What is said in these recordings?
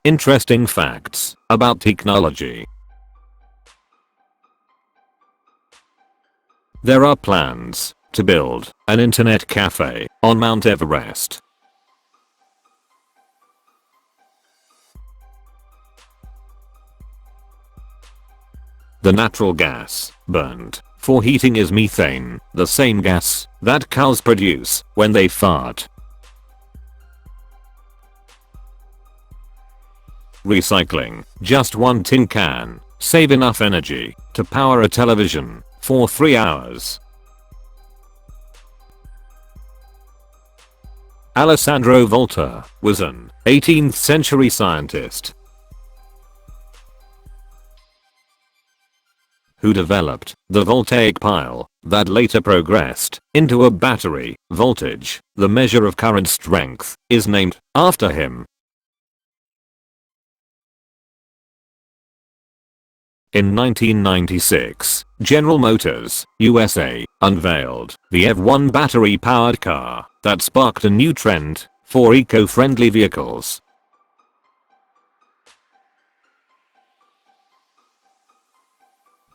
Interesting facts about technology. There are plans to build an internet cafe on Mount Everest. The natural gas burned for heating is methane, the same gas that cows produce when they fart. Recycling just one tin can save enough energy to power a television for 3 hours. Alessandro Volta was an 18th century scientist who developed the voltaic pile that later progressed into a battery. Voltage, the measure of current strength, is named after him. In 1996, General Motors, USA, unveiled the EV1 battery-powered car that sparked a new trend for eco-friendly vehicles.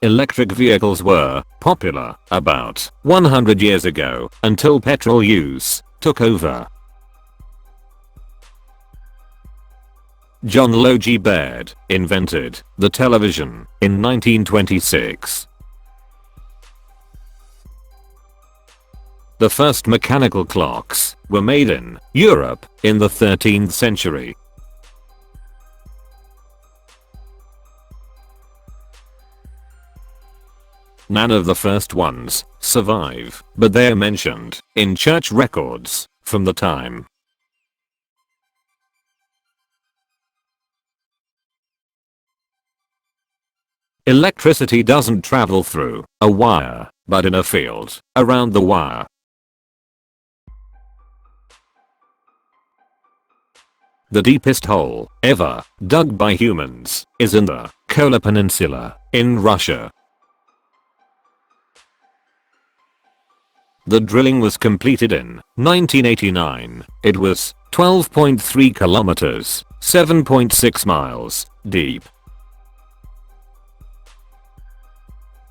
Electric vehicles were popular about 100 years ago until petrol use took over. John Logie Baird invented the television in 1926. The first mechanical clocks were made in Europe in the 13th century. None of the first ones survive, but they are mentioned in church records from the time. Electricity doesn't travel through a wire, but in a field around the wire. The deepest hole ever dug by humans is in the Kola Peninsula in Russia. The drilling was completed in 1989. It was 12.3 kilometers, 7.6 miles deep.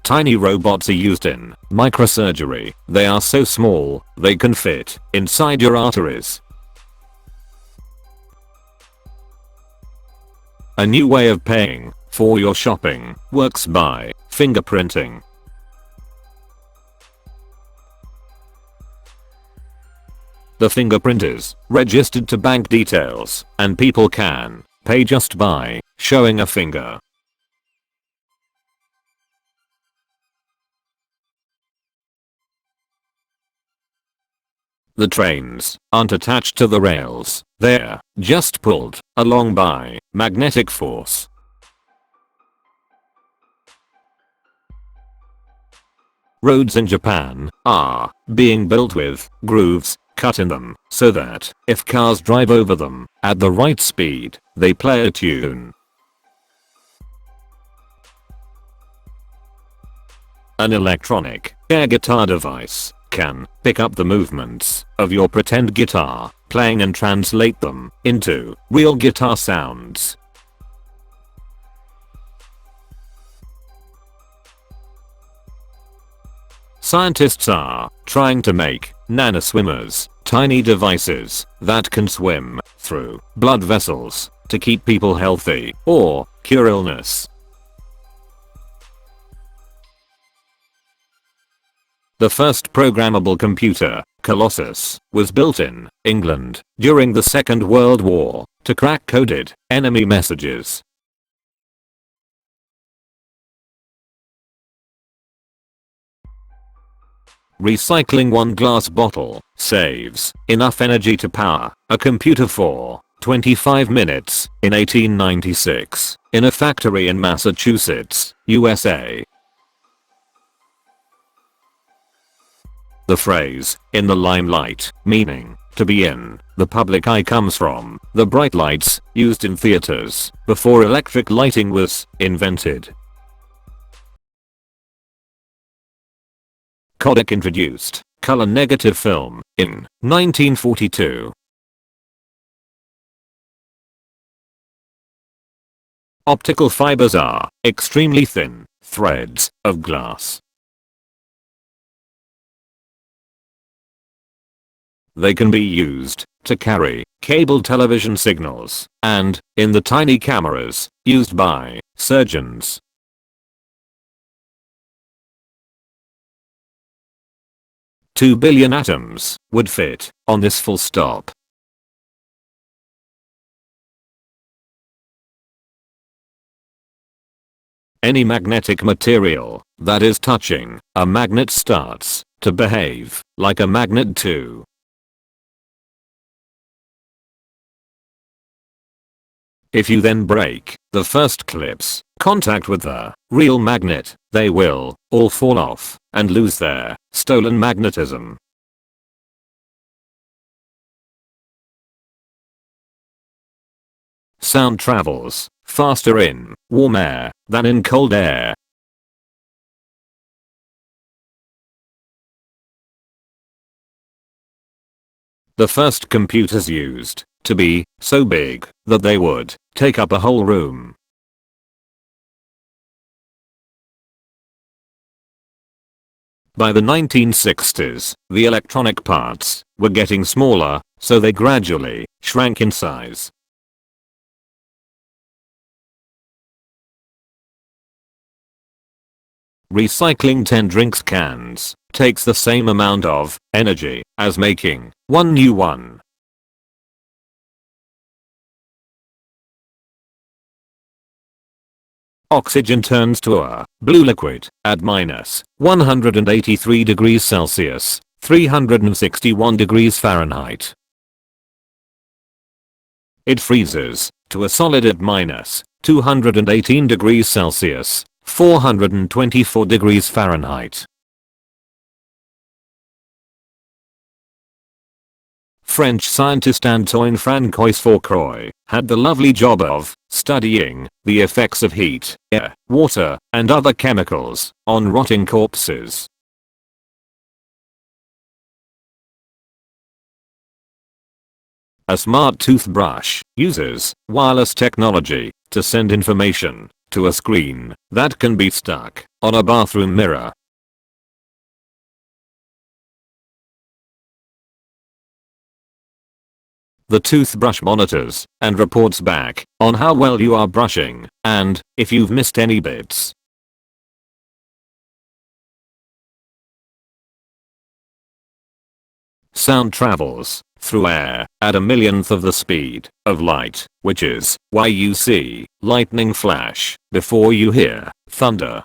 Tiny robots are used in microsurgery. They are so small, they can fit inside your arteries. A new way of paying for your shopping works by fingerprinting. The fingerprint is registered to bank details, and people can pay just by showing a finger. The trains aren't attached to the rails, they're just pulled along by magnetic force. Roads in Japan are being built with grooves cut in them so that if cars drive over them at the right speed, they play a tune. An electronic air guitar device can pick up the movements of your pretend guitar playing and translate them into real guitar sounds. Scientists are trying to make nanoswimmers, tiny devices that can swim through blood vessels to keep people healthy or cure illness. The first programmable computer, Colossus, was built in England during the Second World War to crack coded enemy messages. Recycling one glass bottle saves enough energy to power a computer for 25 minutes in 1896 in a factory in Massachusetts, USA. The phrase, "in the limelight," meaning to be in the public eye, comes from the bright lights used in theaters before electric lighting was invented. Kodak introduced color negative film in 1942. Optical fibers are extremely thin threads of glass. They can be used to carry cable television signals and in the tiny cameras used by surgeons. Two billion atoms would fit on this full stop. Any magnetic material that is touching a magnet starts to behave like a magnet too. If you then break the first clip's contact with the real magnet, they will all fall off and lose their stolen magnetism. Sound travels faster in warm air than in cold air. The first computers used to be so big that they would take up a whole room. By the 1960s, the electronic parts were getting smaller, so they gradually shrank in size. Recycling 10 drinks cans takes the same amount of energy as making one new one. Oxygen turns to a blue liquid at minus 183 degrees Celsius, 361 degrees Fahrenheit. It freezes to a solid at minus 218 degrees Celsius, 424 degrees Fahrenheit. French scientist Antoine Francois Fourcroy had the lovely job of studying the effects of heat, air, water, and other chemicals on rotting corpses. A smart toothbrush uses wireless technology to send information to a screen that can be stuck on a bathroom mirror. The toothbrush monitors and reports back on how well you are brushing and if you've missed any bits. Sound travels through air at a millionth of the speed of light, which is why you see lightning flash before you hear thunder.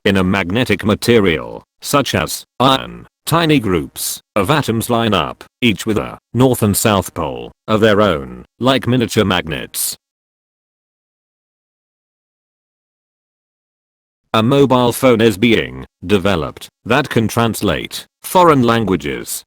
In a magnetic material, such as iron, tiny groups of atoms line up, each with a north and south pole of their own, like miniature magnets. A mobile phone is being developed that can translate foreign languages.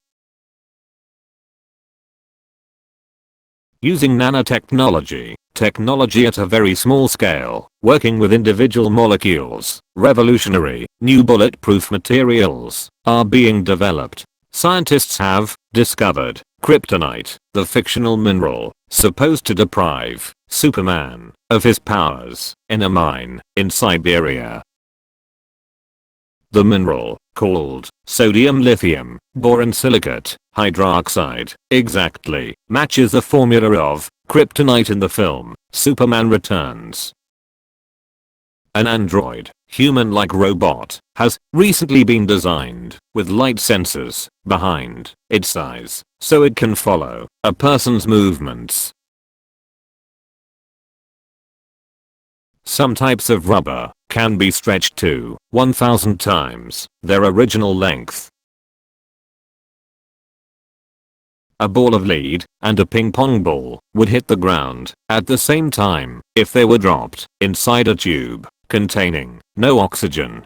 Using nanotechnology, technology at a very small scale, working with individual molecules, revolutionary, new bulletproof materials are being developed. Scientists have discovered kryptonite, the fictional mineral supposed to deprive Superman of his powers, in a mine in Siberia. The mineral, called sodium lithium boron silicate hydroxide, exactly matches the formula of kryptonite in the film Superman Returns. An android, human-like robot, has recently been designed with light sensors behind its eyes so it can follow a person's movements. Some types of rubber can be stretched to 1000 times their original length. A ball of lead and a ping pong ball would hit the ground at the same time if they were dropped inside a tube containing no oxygen.